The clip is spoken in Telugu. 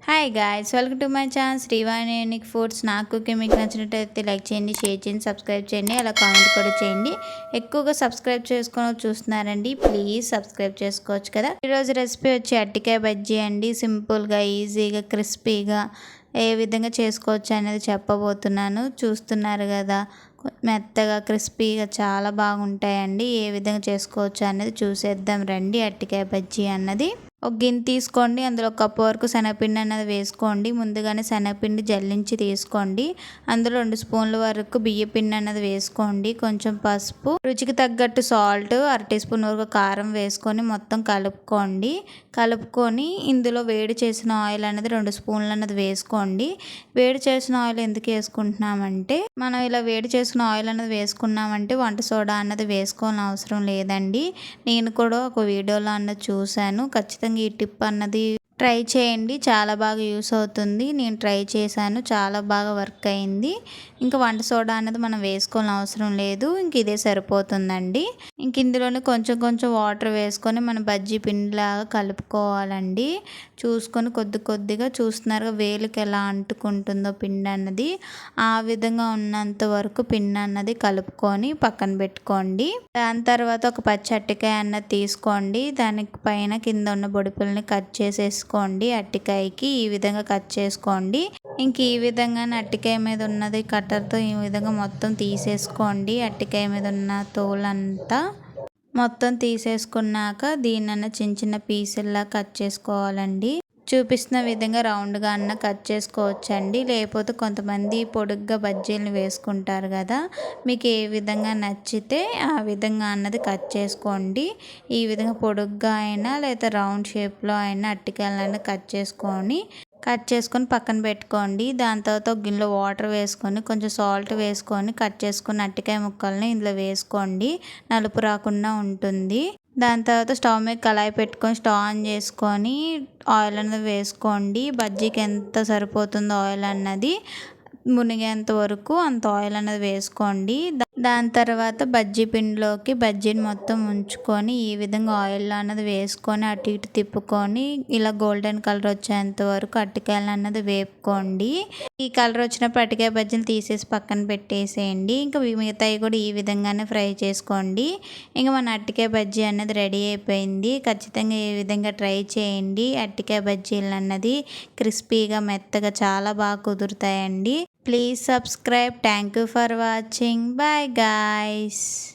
Hi guys, welcome to my channel Srivani unique foods. నా కుకింగ్ మీకు నచ్చినట్టయితే లైక్ చేయండి, షేర్ చేయండి, సబ్స్క్రైబ్ చేయండి, అలా కామెంట్ కూడా చేయండి. ఎక్కువగా సబ్స్క్రైబ్ చేసుకొని చూస్తున్నారండి, ప్లీజ్ సబ్స్క్రైబ్ చేసుకోవచ్చు కదా. ఈరోజు రెసిపీ వచ్చి అరటికాయ బజ్జీ అండి. సింపుల్గా, ఈజీగా, క్రిస్పీగా ఏ విధంగా చేసుకోవచ్చు అనేది చెప్పబోతున్నాను. చూస్తున్నారు కదా, మెత్తగా క్రిస్పీగా చాలా బాగుంటాయండి. ఏ విధంగా చేసుకోవచ్చు అనేది చూసేద్దాం రండి. అరటికాయ బజ్జీ అన్నది ఒక గిన్నె తీసుకోండి, అందులో ఒక కప్పు వరకు శనగపిండి అన్నది వేసుకోండి. ముందుగానే శనగపిండి జల్లించి తీసుకోండి. అందులో 2 స్పూన్ల వరకు బియ్యపిండి అన్నది వేసుకోండి. కొంచెం పసుపు, రుచికి తగ్గట్టు సాల్ట్, 1/2 టీ స్పూన్ వరకు కారం వేసుకొని మొత్తం కలుపుకొని ఇందులో వేడి చేసిన ఆయిల్ అనేది 2 స్పూన్లు అన్నది వేసుకోండి. వేడి చేసిన ఆయిల్ ఎందుకు వేసుకుంటున్నామంటే, మనం ఇలా వేడి చేసిన ఆయిల్ అన్నది వేసుకున్నామంటే వంట సోడా అన్నది వేసుకోవాలని అవసరం లేదండి. నేను కూడా ఒక వీడియోలో అన్నది చూశాను. ఖచ్చితంగా ఈ టిప్ అన్నది ట్రై చేయండి, చాలా బాగా యూస్ అవుతుంది. నేను ట్రై చేశాను, చాలా బాగా వర్క్ అయింది. ఇంకా వంట సోడా అన్నది మనం వేసుకోవాల్సిన అవసరం లేదు, ఇంక ఇదే సరిపోతుందండి. ఇంక ఇందులోనే కొంచెం కొంచెం వాటర్ వేసుకొని మనం బజ్జీ పిండిలాగా కలుపుకోవాలండి. చూసుకొని కొద్దిగా చూస్తున్నారు వేలుకి ఎలా అంటుకుంటుందో పిండి అన్నది, ఆ విధంగా ఉన్నంత వరకు పిండి అన్నది కలుపుకొని పక్కన పెట్టుకోండి. దాని తర్వాత ఒక పచ్చి అరటికాయ అన్నది తీసుకోండి. దానికి పైన కింద ఉన్న బొడిపుల్ని కట్ చేసేసుకోండి. అరటికాయకి ఈ విధంగా కట్ చేసుకోండి. ఇంక ఈ విధంగా అరటికాయ మీద ఉన్నది కట్టర్తో ఈ విధంగా మొత్తం తీసేసుకోండి. అరటికాయ మీద ఉన్న తోలంతా మొత్తం తీసేసుకున్నాక దీన్ని చిన్న చిన్న పీసుల్లా కట్ చేసుకోవాలండి. చూపిస్తున్న విధంగా రౌండ్గా కట్ చేసుకోవచ్చండి. లేకపోతే కొంతమంది పొడుగ్గా బజ్జీలను వేసుకుంటారు కదా, మీకు ఏ విధంగా నచ్చితే ఆ విధంగా అన్నది కట్ చేసుకోండి. ఈ విధంగా పొడుగ్గా అయినా లేదా రౌండ్ షేప్లో అయినా అరటికాయలను కట్ చేసుకొని పక్కన పెట్టుకోండి. దాని తర్వాత ఒక గిన్నెలో వాటర్ వేసుకొని కొంచెం సాల్ట్ వేసుకొని కట్ చేసుకున్న అరటికాయ ముక్కల్ని ఇందులో వేసుకోండి. నలుపు రాకుండా ఉంటుంది. దాని తర్వాత స్టవ్ మీద కళాయి పెట్టుకొని స్టవ్ ఆన్ చేసుకొని ఆయిల్ అన్నది వేసుకోండి. బజ్జీకి ఎంత సరిపోతుందో ఆయిల్ అన్నది మునిగేంత వరకు అంత ఆయిల్ అన్నది వేసుకోండి. దాని తర్వాత బజ్జీ పిండిలోకి బజ్జీని మొత్తం ఉంచుకొని ఈ విధంగా ఆయిల్లో అన్నది వేసుకొని అటు ఇటు తిప్పుకొని ఇలా గోల్డెన్ కలర్ వచ్చేంత వరకు అరటికాయలు అన్నది వేపుకోండి. ఈ కలర్ వచ్చినప్పుడు అరటికాయ బజ్జీలు తీసేసి పక్కన పెట్టేసేయండి. ఇంకా మిగతాయి కూడా ఈ విధంగానే ఫ్రై చేసుకోండి. ఇంకా మన అరటికాయ బజ్జీ అన్నది రెడీ అయిపోయింది. ఖచ్చితంగా ఈ విధంగా ట్రై చేయండి. అరటికాయ బజ్జీలు అన్నది క్రిస్పీగా మెత్తగా చాలా బాగా కుదురుతాయండి. Please subscribe. Thank you for watching. Bye guys.